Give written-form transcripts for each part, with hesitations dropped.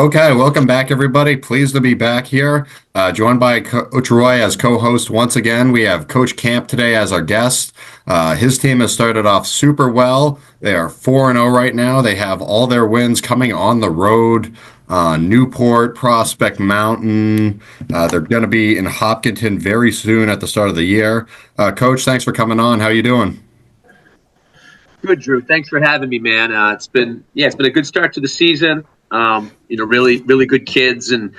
Okay, welcome back, everybody. Pleased to be back here. Joined by Coach Roye as co-host once again. We have Coach Camp today as our guest. His team has started off super well. They are 4-0 right now. They have all their wins coming on the road. Newport, Prospect Mountain. They're going to be in Hopkinton very soon at the start of the year. Coach, thanks for coming on. How you doing? Good, Drew. Thanks for having me, man. It's been a good start to the season. Really good kids, and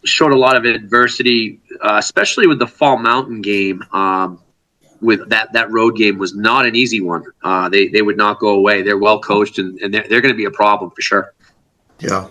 showed a lot of adversity, especially with the Fall Mountain game. With that road game was not an easy one. They would not go away. They're well coached, and they're going to be a problem for sure. Yeah.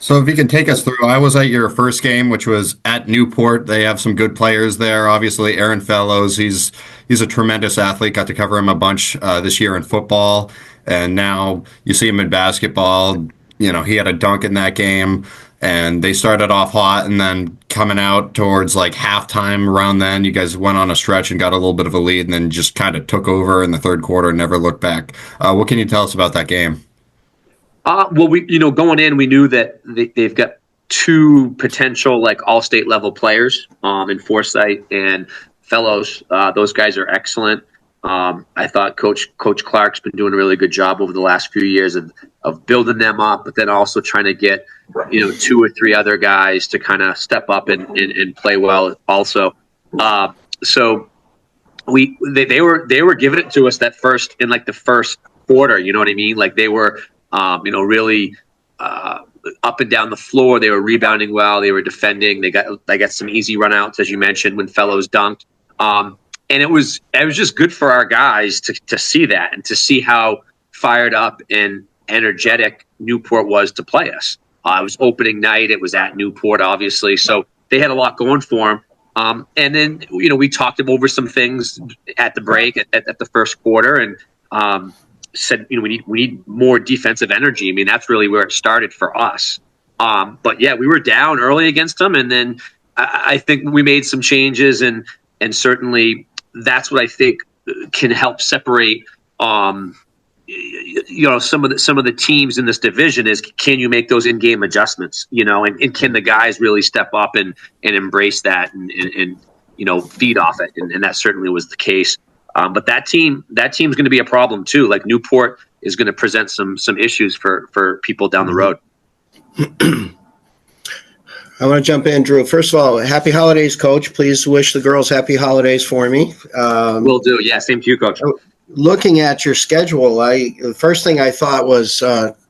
So if you can take us through, I was at your first game, which was at Newport. They have some good players there. Obviously, Aaron Fellows, he's a tremendous athlete. Got to cover him a bunch this year in football, and now you see him in basketball. You know, he had a dunk in that game, and they started off hot, and then coming out towards like halftime around then, you guys went on a stretch and got a little bit of a lead, and then just kind of took over in the third quarter and never looked back. What can you tell us about that game? Going in, we knew that they've got two potential like all-state level players in Forsyth and Fellows. Those guys are excellent. I thought Coach Clark's been doing a really good job over the last few years of building them up, but then also trying to get two or three other guys to kind of step up and play well also. So they were giving it to us that first in like the first quarter. You know what I mean? Like they were. Really up and down the floor. They were rebounding well. They were defending. They got some easy runouts, as you mentioned, when Fellows dunked. And it was just good for our guys to see that and to see how fired up and energetic Newport was to play us. It was opening night. It was at Newport, obviously. So they had a lot going for them. And then, we talked over some things at the break at the first quarter and said, we need more defensive energy. I mean, that's really where it started for us. But yeah, we were down early against them, and then I think we made some changes, and certainly that's what I think can help separate. Some of the teams in this division is, can you make those in-game adjustments? And can the guys really step up and embrace that and feed off it? And that certainly was the case. But that team's going to be a problem too. Like Newport is going to present some issues for people down the road. I want to jump in, Drew. First of all, happy holidays, Coach. Please wish the girls happy holidays for me. Will do. Yeah, same to you, Coach. Looking at your schedule, the first thing I thought was,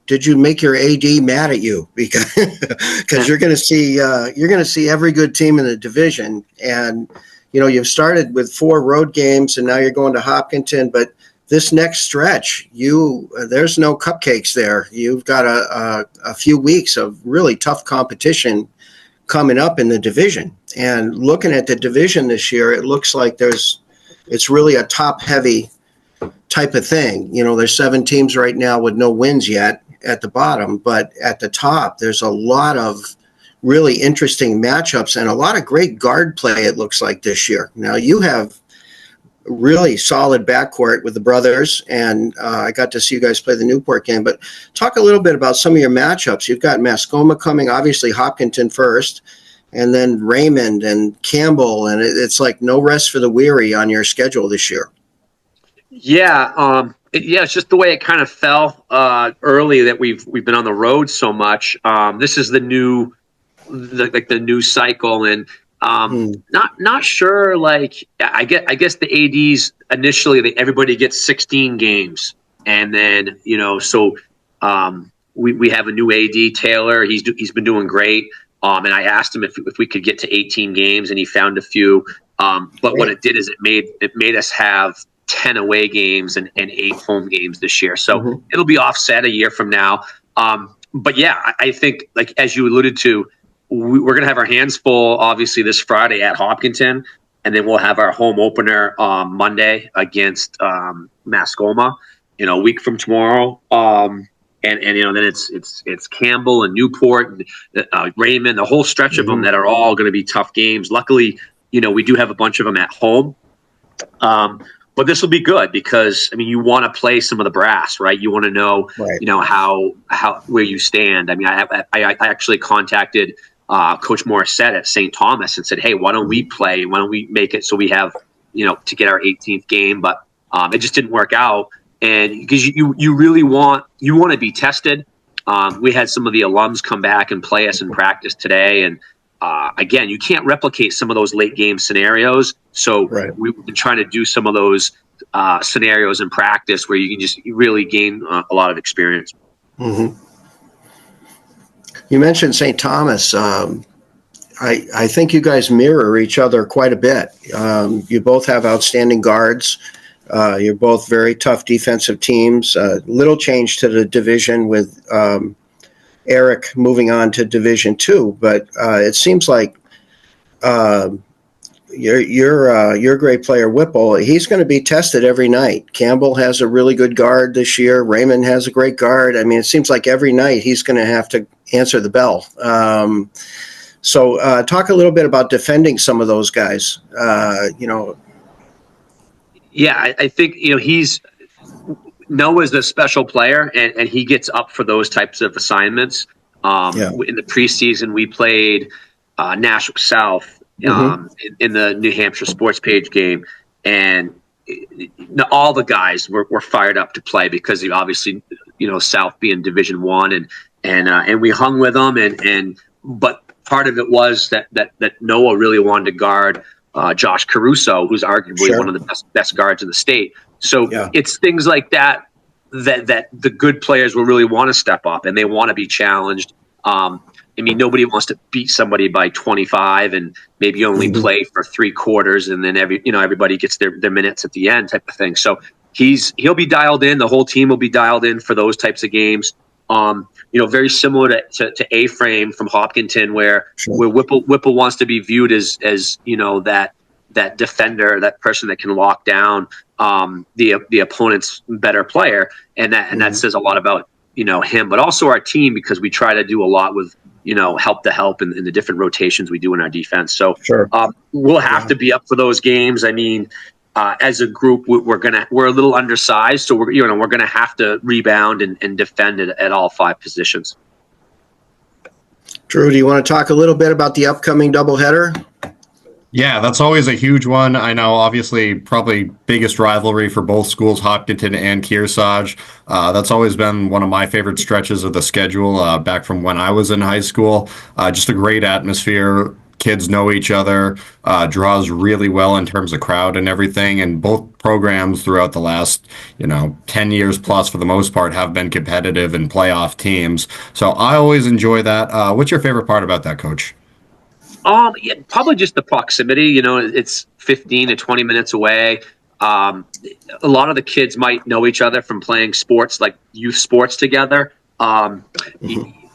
did you make your AD mad at you? Because you're going to see every good team in the division, and you've started with 4 road games, and now you're going to Hopkinton. But this next stretch, there's no cupcakes there. You've got a few weeks of really tough competition coming up in the division. And looking at the division this year, it looks like it's really a top-heavy type of thing. There's 7 teams right now with no wins yet at the bottom, but at the top, there's a lot of really interesting matchups and a lot of great guard play, it looks like, this year. Now, you have really solid backcourt with the brothers, and I got to see you guys play the Newport game. But talk a little bit about some of your matchups. You've got Mascoma coming, obviously Hopkinton first, and then Raymond and Campbell, and it's like no rest for the weary on your schedule this year. Yeah, it's just the way it kind of fell early that we've been on the road so much. This is the new cycle, and not sure. Like I guess the ADs initially everybody gets 16 games, and then so we have a new AD, Taylor. He's been doing great. And I asked him if we could get to 18 games, and he found a few. But what it did is it made us have 10 away games and 8 home games this year. So it'll be offset a year from now. But yeah, I think, like as you alluded to, we're going to have our hands full, obviously, this Friday at Hopkinton, and then we'll have our home opener Monday against Mascoma, a week from tomorrow. And then it's Campbell and Newport and Raymond, the whole stretch of them that are all going to be tough games. Luckily, we do have a bunch of them at home. But this will be good because I mean you want to play some of the brass, right? You want to know, Right. how where you stand. I mean, I actually contacted Coach Morissette at St. Thomas and said, hey, why don't we play? Why don't we make it so we have to get our 18th game? But it just didn't work out, and because you really want to be tested. We had some of the alums come back and play us in practice today, and again, you can't replicate some of those late game scenarios. So Right. we've been trying to do some of those scenarios in practice where you can just really gain a lot of experience. Mm-hmm. You mentioned St. Thomas. I think you guys mirror each other quite a bit. You both have outstanding guards. You're both very tough defensive teams. Little change to the division with Eric moving on to Division II, but it seems like your great player Whipple. He's going to be tested every night. Campbell has a really good guard this year. Raymond has a great guard. I mean, it seems like every night he's going to have to answer the bell. So talk a little bit about defending some of those guys. Yeah, I think Noah's a special player, and he gets up for those types of assignments. In the preseason, we played Nashua South in the New Hampshire Sports Page game, and all the guys were fired up to play because obviously, South being Division I, and we hung with them, but part of it was that Noah really wanted to guard Josh Caruso, who's arguably one of the best guards in the state. So it's things like that the good players will really want to step up and they want to be challenged. I mean, nobody wants to beat somebody by 25 and maybe only play for 3 quarters and then everybody gets their minutes at the end type of thing. So he'll be dialed in. The whole team will be dialed in for those types of games. Very similar to A-Frame from Hopkinton, where Whipple wants to be viewed as that defender, that person that can lock down the opponent's better player, and that says a lot about him, but also our team, because we try to do a lot with help in the different rotations we do in our defense. So we'll have to be up for those games. I mean, as a group, we're a little undersized, so we're gonna have to rebound and defend it at all 5 positions. Drew, do you want to talk a little bit about the upcoming doubleheader? Yeah, that's always a huge one. I know, obviously, probably biggest rivalry for both schools, Hopkinton and Kearsarge. That's always been one of my favorite stretches of the schedule back from when I was in high school. Just a great atmosphere. Kids know each other, draws really well in terms of crowd and everything. And both programs throughout the last, 10 years plus, for the most part, have been competitive in playoff teams. So I always enjoy that. What's your favorite part about that, Coach? Yeah, probably just the proximity. It's 15 to 20 minutes away. A lot of the kids might know each other from playing sports, like youth sports together.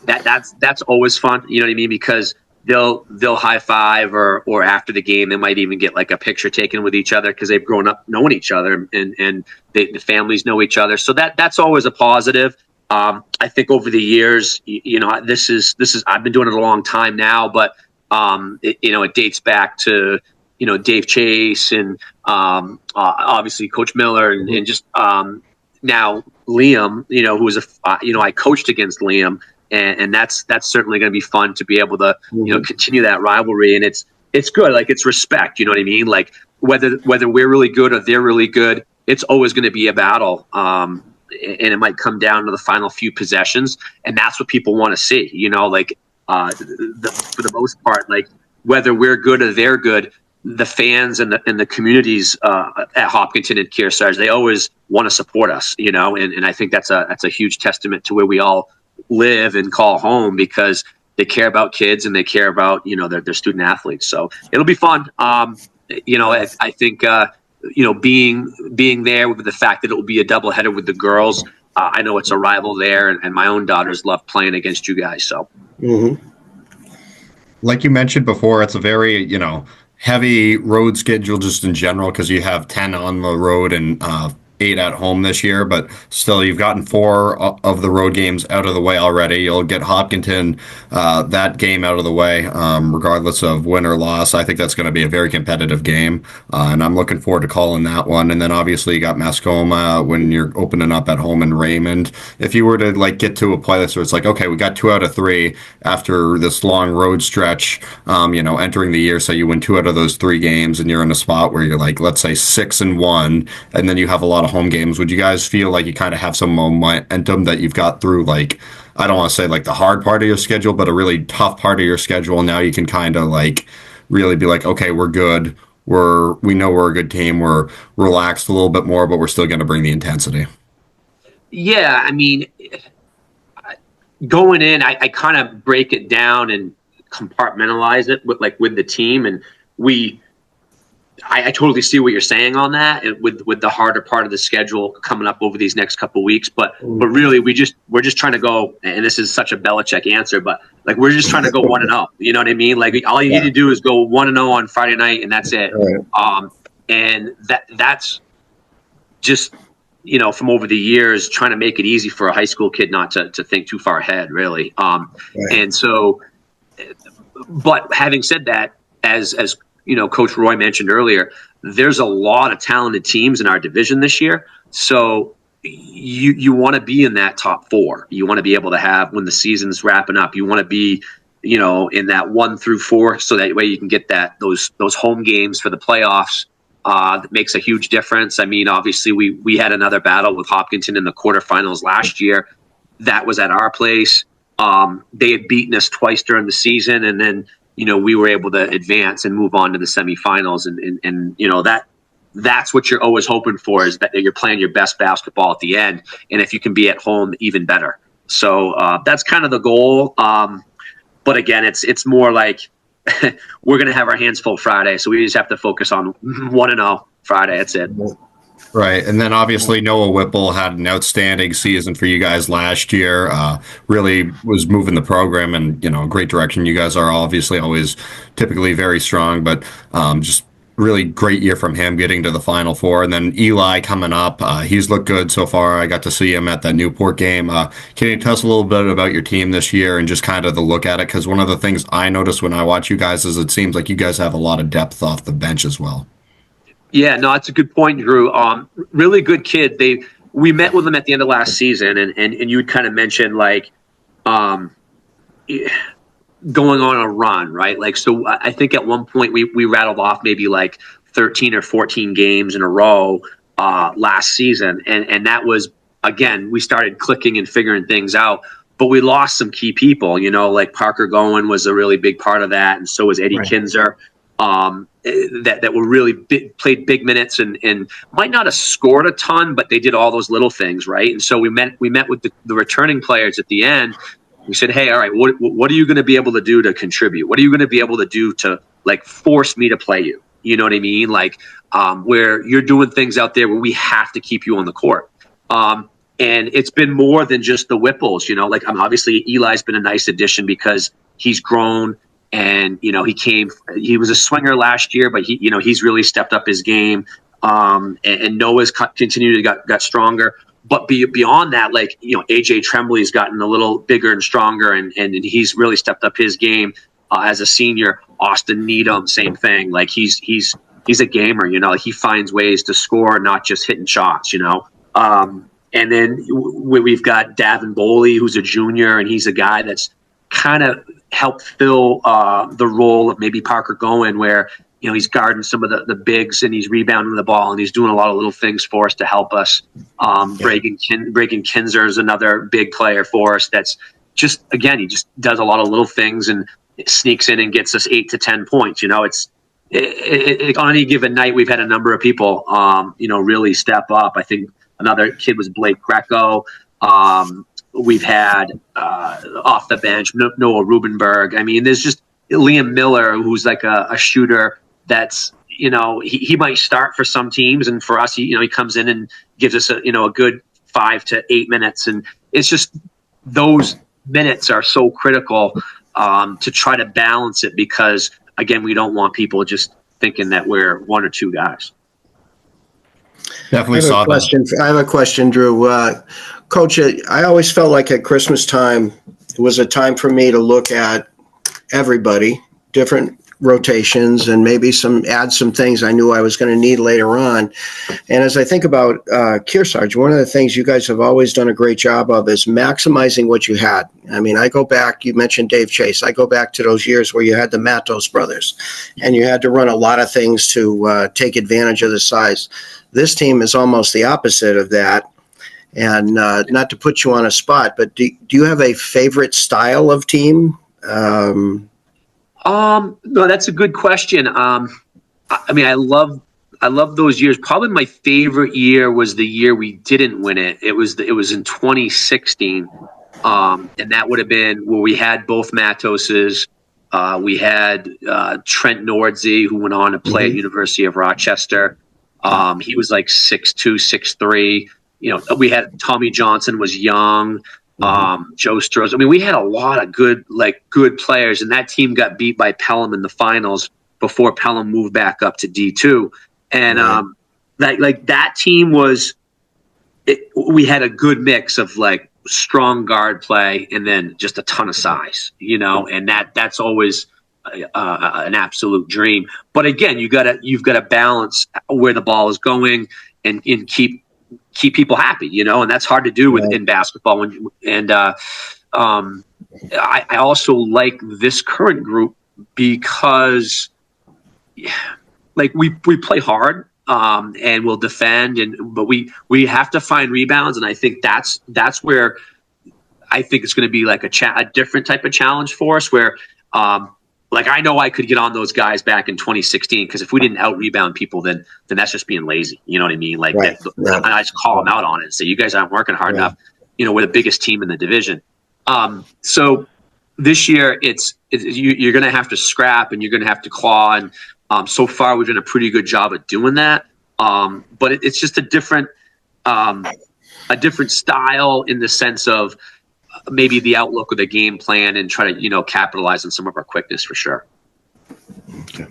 That's always fun. You know what I mean? Because they'll high five or after the game, they might even get like a picture taken with each other because they've grown up knowing each other and the families know each other. So that's always a positive. I think over the years, this is I've been doing it a long time now, but it dates back to Dave Chase and obviously Coach Miller and just now Liam, who was I coached against Liam, and that's certainly going to be fun to be able to continue that rivalry, and it's good, like it's respect, you know what I mean, like whether we're really good or they're really good, it's always going to be a battle, and it might come down to the final few possessions, and that's what people want to see, for the most part, like whether we're good or they're good, the fans and the communities at Hopkinton and Kearsarge, they always want to support us, and I think that's a huge testament to where we all live and call home, because they care about kids and they care about their student athletes. So it'll be fun. I think being there with the fact that it will be a doubleheader with the girls. I know it's a rival there, and my own daughters love playing against you guys. So. Like you mentioned before, it's a very, heavy road schedule just in general, because you have 10 on the road and 8 at home this year, but still, you've gotten 4 of the road games out of the way already. You'll get Hopkinton that game out of the way, regardless of win or loss. I think that's going to be a very competitive game, and I'm looking forward to calling that one. And then obviously you got Mascoma when you're opening up at home in Raymond. If you were to like get to a place where it's like, okay, we got 2 out of 3 after this long road stretch, entering the year, so you win 2 out of those 3 games, and you're in a spot where you're like, let's say 6-1, and then you have a lot of home games. Would you guys feel like you kind of have some momentum that you've got through, like, I don't want to say like the hard part of your schedule, but a really tough part of your schedule? Now you can kind of like really be like, okay, we're good. We know we're a good team. We're relaxed a little bit more, but we're still going to bring the intensity. Yeah, I mean, going in, I kind of break it down and compartmentalize it with the team, and I totally see what you're saying on that, and with the harder part of the schedule coming up over these next couple of weeks. But really, we're just trying to go, and this is such a Belichick answer, but like we're just trying to go 1-0. You know what I mean? Like all you need to do is go 1-0 on Friday night, and that's it. Right. And that's just from over the years trying to make it easy for a high school kid not to think too far ahead, really. Right. And so, but having said that, as Coach Roye mentioned earlier, there's a lot of talented teams in our division this year. So you want to be in that top 4. You want to be able to have, when the season's wrapping up, you want to be, in that 1 through 4, so that way you can get those home games for the playoffs. That makes a huge difference. I mean, obviously we had another battle with Hopkinton in the quarterfinals last year. That was at our place. They had beaten us twice during the season, and then we were able to advance and move on to the semifinals, and that's what you're always hoping for, is that you're playing your best basketball at the end, and if you can be at home, even better. So that's kind of the goal. But again, it's more like we're going to have our hands full Friday, so we just have to focus on 1-0 Friday. That's it. Right. And then obviously Noah Whipple had an outstanding season for you guys last year. Really was moving the program in, a great direction. You guys are obviously always typically very strong, but just really great year from him, getting to the Final Four. And then Eli coming up. He's looked good so far. I got to see him at that Newport game. Can you tell us a little bit about your team this year and just kind of the look at it? Because one of the things I notice when I watch you guys is it seems like you guys have a lot of depth off the bench as well. Yeah, no, that's a good point, Drew. Really good kid. We met with them at the end of last season, and you would kind of mention like going on a run, right? Like, so I think at one point we rattled off maybe like 13 or 14 games in a row last season, and that was, again, we started clicking and figuring things out. But we lost some key people, like Parker Gowen was a really big part of that, and so was Eddie Kinzer. That were really played big minutes and might not have scored a ton, but they did all those little things, right? And so we met with the returning players at the end. We said, hey, all right, what are you going to be able to do to contribute? What are you going to be able to do to like force me to play you? You know what I mean? Like where you're doing things out there where we have to keep you on the court. And it's been more than just the Whipples, like obviously Eli's been a nice addition because he's grown. And, he was a swinger last year, but he's really stepped up his game. And Noah's continued to got stronger. But beyond that, like, AJ Tremblay's gotten a little bigger and stronger, and he's really stepped up his game as a senior. Austin Needham, same thing. Like he's a gamer, he finds ways to score, not just hitting shots, And then we've got Davin Boley, who's a junior, and he's a guy that's kind of helped fill the role of maybe Parker Gowen, where he's guarding some of the bigs and he's rebounding the ball and he's doing a lot of little things for us to help us. Breaking Kinzer is another big player for us. That's just, again, he just does a lot of little things and sneaks in and gets us 8 to 10 points. It's on any given night we've had a number of people really step up. I think another kid was Blake Greco. We've had off the bench Noah Rubenberg. I mean, there's just Liam Miller, who's like a shooter that's, he might start for some teams, and for us, he comes in and gives us a good 5 to 8 minutes, and it's just those minutes are so critical to try to balance it, because again, we don't want people just thinking that we're one or two guys. Definitely saw that. I have a question, Drew. Coach, I always felt like at Christmas time, it was a time for me to look at everybody, different rotations, and maybe add some things I knew I was going to need later on. And as I think about Kearsarge, one of the things you guys have always done a great job of is maximizing what you had. I mean, I go back, you mentioned Dave Chase. I go back to those years where you had the Matos brothers, and you had to run a lot of things to take advantage of the size. This team is almost the opposite of that. And not to put you on a spot, but do you have a favorite style of team? No, that's a good question. I mean, I love those years. Probably my favorite year was the year we didn't win it. It was in 2016, and that would have been where we had both Matoses. We had Trent Nordze, who went on to play at University of Rochester. He was like 6'2", 6'3". You know, we had Tommy Johnson was young. Joe Strohs. I mean, we had a lot of good players, and that team got beat by Pelham in the finals before Pelham moved back up to D2. And that team was, we had a good mix of like strong guard play and then just a ton of size, you know, and that's always an absolute dream. But again, you've got to balance where the ball is going and keep people happy, you know, and that's hard to do in basketball. I also like this current group because like we play hard and we'll defend, but we have to find rebounds, and I think that's where I think it's going to be like a different type of challenge for us where like I know I could get on those guys back in 2016 because if we didn't out rebound people, then that's just being lazy. You know what I mean? Like I just call them out on it and say, you guys aren't working hard enough. You know, we're the biggest team in the division. So this year you're going to have to scrap and you're going to have to claw. And so far we've done a pretty good job at doing that. But it's just a different style in the sense of maybe the outlook of the game plan and try to, you know, capitalize on some of our quickness for sure. Okay.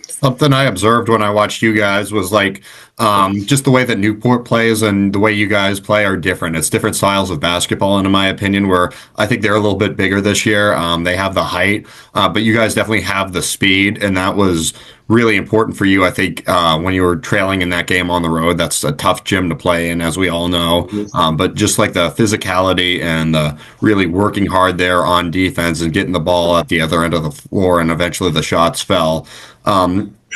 Something I observed when I watched you guys was like just the way that Newport plays and the way you guys play are different. It's different styles of basketball, and in my opinion, where I think they're a little bit bigger this year. They have the height, but you guys definitely have the speed, and that was really important for you. I think when you were trailing in that game on the road, that's a tough gym to play in, as we all know. But just like the physicality and the really working hard there on defense and getting the ball at the other end of the floor, and eventually the shots fell.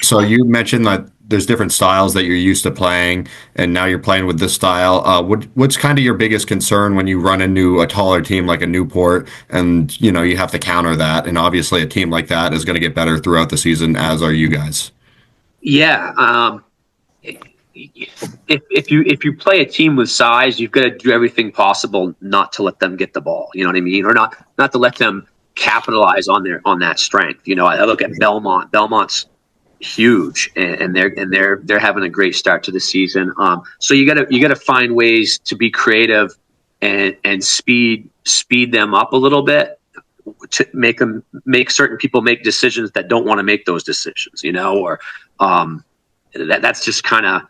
So you mentioned that there's different styles that you're used to playing, and now you're playing with this style. What's kind of your biggest concern when you run into a taller team like a Newport, and you know you have to counter that? And obviously, a team like that is going to get better throughout the season, as are you guys. Yeah. If you play a team with size, you've got to do everything possible not to let them get the ball. You know what I mean, or not to let them capitalize on that strength. You know, I look at Belmont. Belmont's huge, and they're having a great start to the season. So you gotta find ways to be creative and speed them up a little bit to make certain people make decisions that don't want to make those decisions. You know, or that's just kind of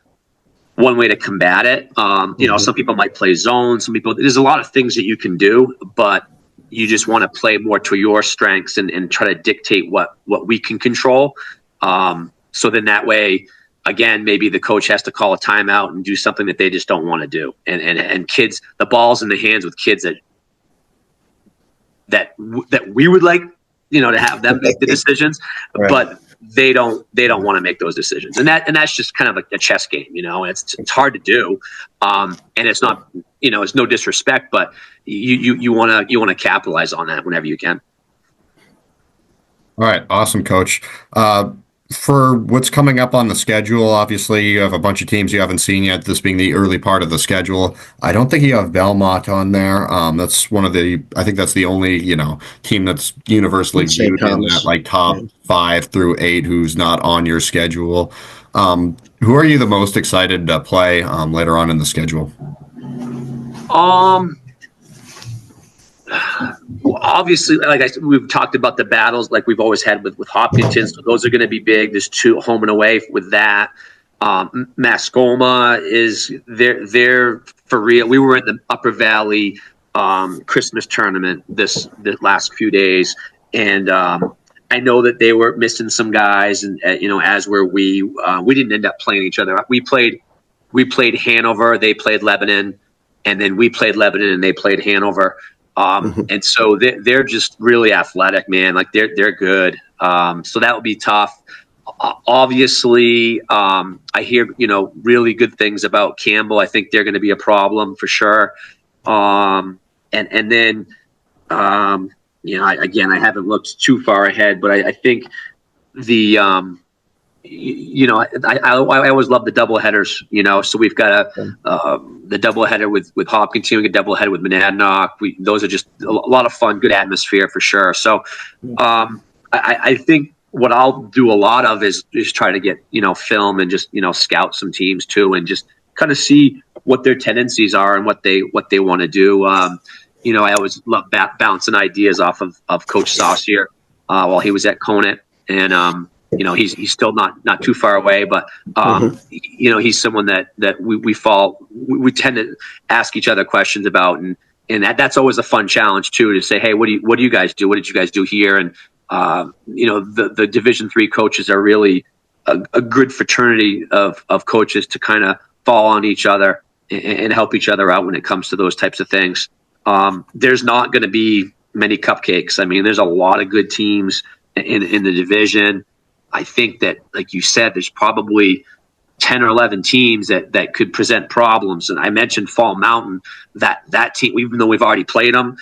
one way to combat it. You know, some people might play zone. Some people, there's a lot of things that you can do, but you just want to play more to your strengths and try to dictate what we can control. So then that way, again, maybe the coach has to call a timeout and do something that they just don't want to do. And kids, the ball's in the hands with kids that we would like, you know, to have them make the decisions, right. But they don't want to make those decisions. And that's just kind of like a chess game, you know. It's hard to do. And it's not, you know, it's no disrespect, but you want to capitalize on that whenever you can. All right. Awesome, Coach. For what's coming up on the schedule, obviously you have a bunch of teams you haven't seen yet, this being the early part of the schedule. I don't think you have Belmont on there. That's I think that's the only, you know, team that's universally viewed in that like top 5 through 8 who's not on your schedule. Who are you the most excited to play later on in the schedule? Well, obviously, like we've talked about the battles like we've always had with Hopkinton, so those are going to be big. There's 2 home and away with that. Mascoma is they're for real. We were in the Upper Valley Christmas tournament the last few days, and I know that they were missing some guys, and as were we. We didn't end up playing each other. We played Hanover, they played Lebanon, and then we played Lebanon and they played Hanover. And so they're just really athletic, man. Like they're good. So that would be tough. Obviously, I hear really good things about Campbell. I think they're going to be a problem for sure. And then I haven't looked too far ahead, but I think the I always love the double headers. So we've got the double header with Hopkinton, we get double header with Monadnock. Those are just a lot of fun, good atmosphere for sure. So I think what I'll do a lot of is try to get film and just scout some teams too, and just kind of see what their tendencies are and what they want to do. I always love bouncing ideas off of Coach Saucier while he was at Conant, and he's still not too far away, but he's someone that we tend to ask each other questions about, and that's always a fun challenge too, to say, hey, what do you guys do? What did you guys do here? And the Division III coaches are really a good fraternity of coaches to kind of fall on each other and help each other out when it comes to those types of things. There's not going to be many cupcakes. I mean, there's a lot of good teams in the division. I think that, like you said, there's probably 10 or 11 teams that could present problems. And I mentioned Fall Mountain, that team, even though we've already played them,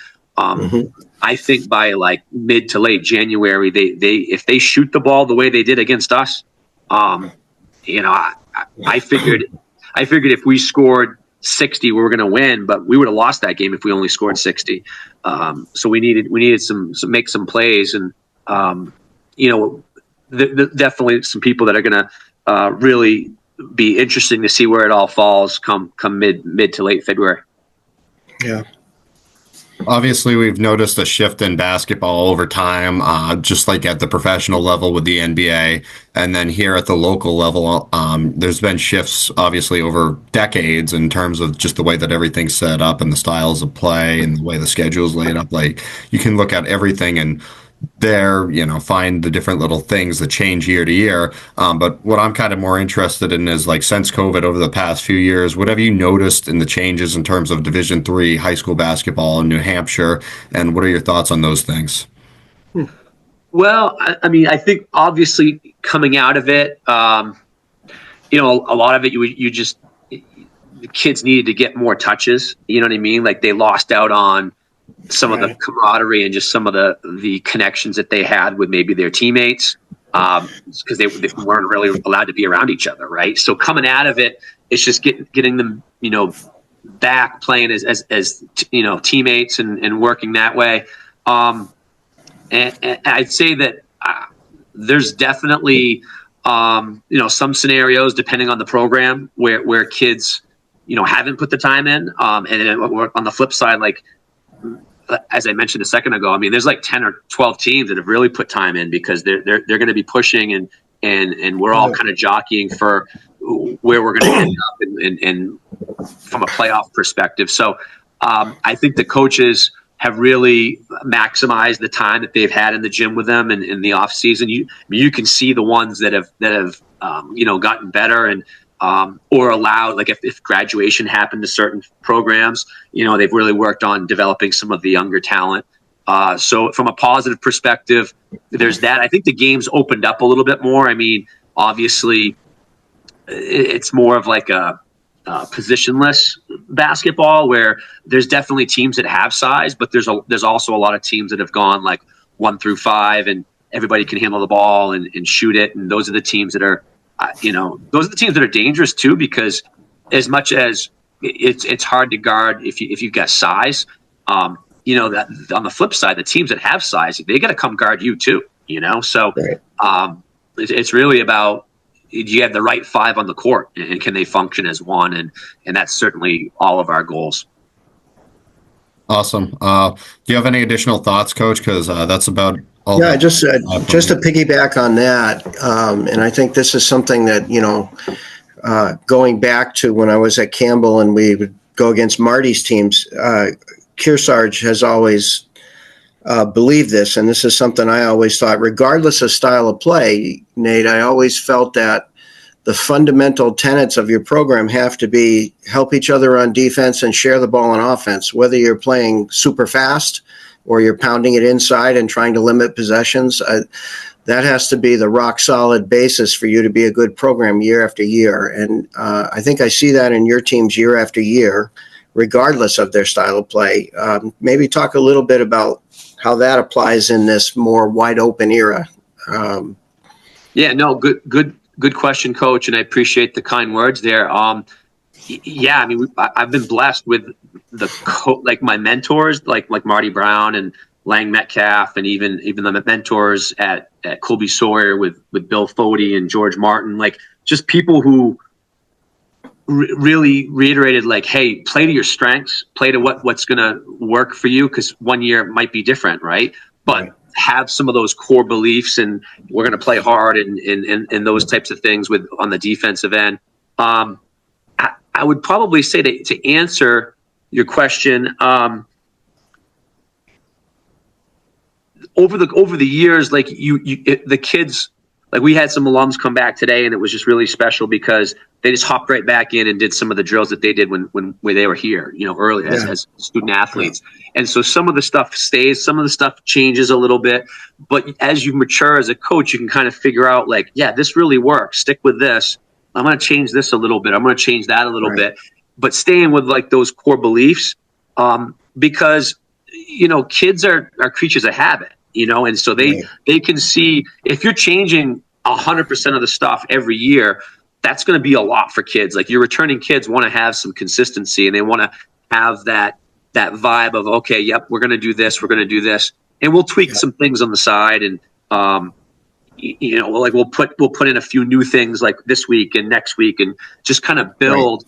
I think by like mid to late January, they if they shoot the ball the way they did against us, I figured if we scored 60, we were going to win, but we would have lost that game if we only scored 60. So we needed some make some plays, and definitely some people that are going to really be interesting to see where it all falls come mid to late February. Yeah. Obviously, we've noticed a shift in basketball over time, just like at the professional level with the NBA. And then here at the local level, there's been shifts, obviously, over decades in terms of just the way that everything's set up and the styles of play and the way the schedule's laid up. Like, you can look at everything and find the different little things that change year to year. But what I'm kind of more interested in is, like, since COVID over the past few years, what have you noticed in the changes in terms of Division III high school basketball in New Hampshire, and what are your thoughts on those things? Well, I mean, I think obviously coming out of it, a lot of it, you just, the kids needed to get more touches. You know what I mean? Like, they lost out on some of the camaraderie and just some of the connections that they had with maybe their teammates, because they weren't really allowed to be around each other, right? So coming out of it, it's just getting them, back playing as teammates and working that way. And I'd say that there's definitely some scenarios, depending on the program, where kids haven't put the time in, and then on the flip side, like, as I mentioned a second ago, I mean, there's like 10 or 12 teams that have really put time in, because they're going to be pushing, and we're all kind of jockeying for where we're going to end up and from a playoff perspective. So I think the coaches have really maximized the time that they've had in the gym with them and in the off season. You can see the ones that have gotten better and or allowed, like if graduation happened to certain programs, they've really worked on developing some of the younger talent. So from a positive perspective, there's that. I think the game's opened up a little bit more. I mean, obviously it's more of like a positionless basketball, where there's definitely teams that have size, but there's also a lot of teams that have gone like 1 through 5, and everybody can handle the ball and shoot it. And those are the teams that are, those are the teams that are dangerous too, because as much as it's hard to guard if you've got size, that on the flip side, the teams that have size, they got to come guard you too, So right. It's really about, do you have the right 5 on the court, and can they function as one? And that's certainly all of our goals. Awesome. Do you have any additional thoughts, Coach? Because that's about all. Yeah, just to piggyback on that, and I think this is something that going back to when I was at Campbell and we would go against Marty's teams, Kearsarge has always believed this, and this is something I always thought, regardless of style of play, Nate, I always felt that the fundamental tenets of your program have to be help each other on defense and share the ball on offense, whether you're playing super fast or you're pounding it inside and trying to limit possessions. That has to be the rock solid basis for you to be a good program year after year. And I think I see that in your teams year after year, regardless of their style of play. Maybe talk a little bit about how that applies in this more wide open era. Yeah, no, good question, Coach, and I appreciate the kind words there. Yeah, I mean, I've been blessed with like my mentors, like Marty Brown and Lang Metcalf, and even the mentors at Colby Sawyer with Bill Fody and George Martin, like just people who really reiterated, like, hey, play to your strengths, play to what's going to work for you, because one year might be different, right? But have some of those core beliefs, and we're going to play hard and those types of things on the defensive end. I would probably say to answer your question, over the years, like the kids, like we had some alums come back today, and it was just really special because they just hopped right back in and did some of the drills that they did when they were here, early as student athletes. And so some of the stuff stays, some of the stuff changes a little bit, but as you mature as a coach, you can kind of figure out, like, yeah, this really works. Stick with this. I'm going to change this a little bit. I'm going to change that a little bit, but staying with like those core beliefs, because, kids are creatures of habit, and so they can see if you're changing 100% of the stuff every year, that's going to be a lot for kids. Like, your returning kids want to have some consistency, and they want to have that vibe of, okay, yep, we're going to do this, we're going to do this, and we'll tweak some things on the side, and like we'll put in a few new things like this week and next week, and just kind of build,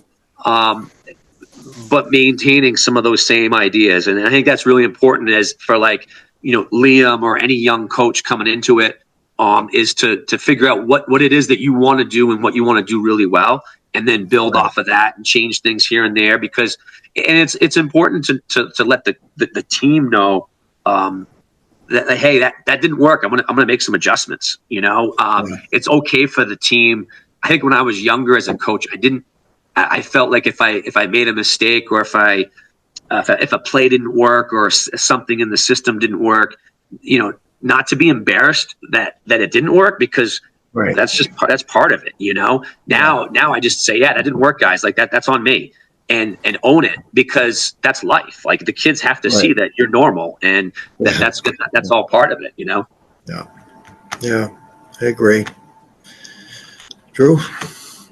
but maintaining some of those same ideas. And I think that's really important as for like, Liam or any young coach coming into it, is to figure out what it is that you want to do and what you want to do really well, and then build off of that and change things here and there, because it's important to let the team know that, hey, that didn't work. I'm gonna make some adjustments. It's okay for the team. I think when I was younger as a coach, I felt like if I made a mistake, or if a play didn't work, or something in the system didn't work, not to be embarrassed that it didn't work, because that's part of it. Now I just say, yeah, that didn't work, guys. Like that's on me, and own it, because that's life. Like, the kids have to see that you're normal, and that's all part of it. Yeah, I agree. Drew?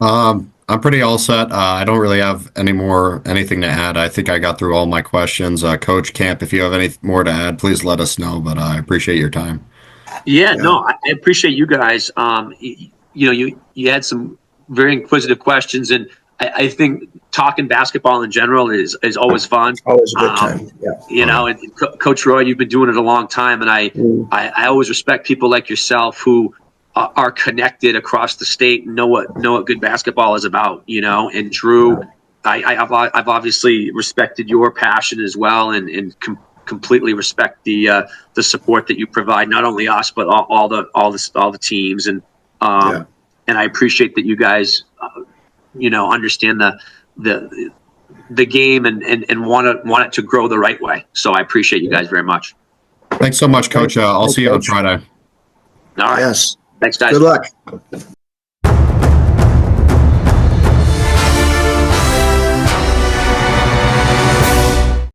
I'm pretty all set. I don't really have anything to add. I think I got through all my questions. Coach Camp, if you have any more to add, please let us know, but I appreciate your time. Yeah, no, I appreciate you guys. You had some very inquisitive questions, and I think talking basketball in general is always fun. Always a good time. Yeah. And Coach Roye, you've been doing it a long time, and I always respect people like yourself who are connected across the state and know what good basketball is about. And Drew, I've obviously respected your passion as well, and completely respect the support that you provide, not only us but all the teams, and I appreciate that you guys understand the game and want it to grow the right way. So I appreciate you guys very much. Thanks so much, Coach. I'll see you on Friday. All right. Yes. Thanks, guys. Good luck.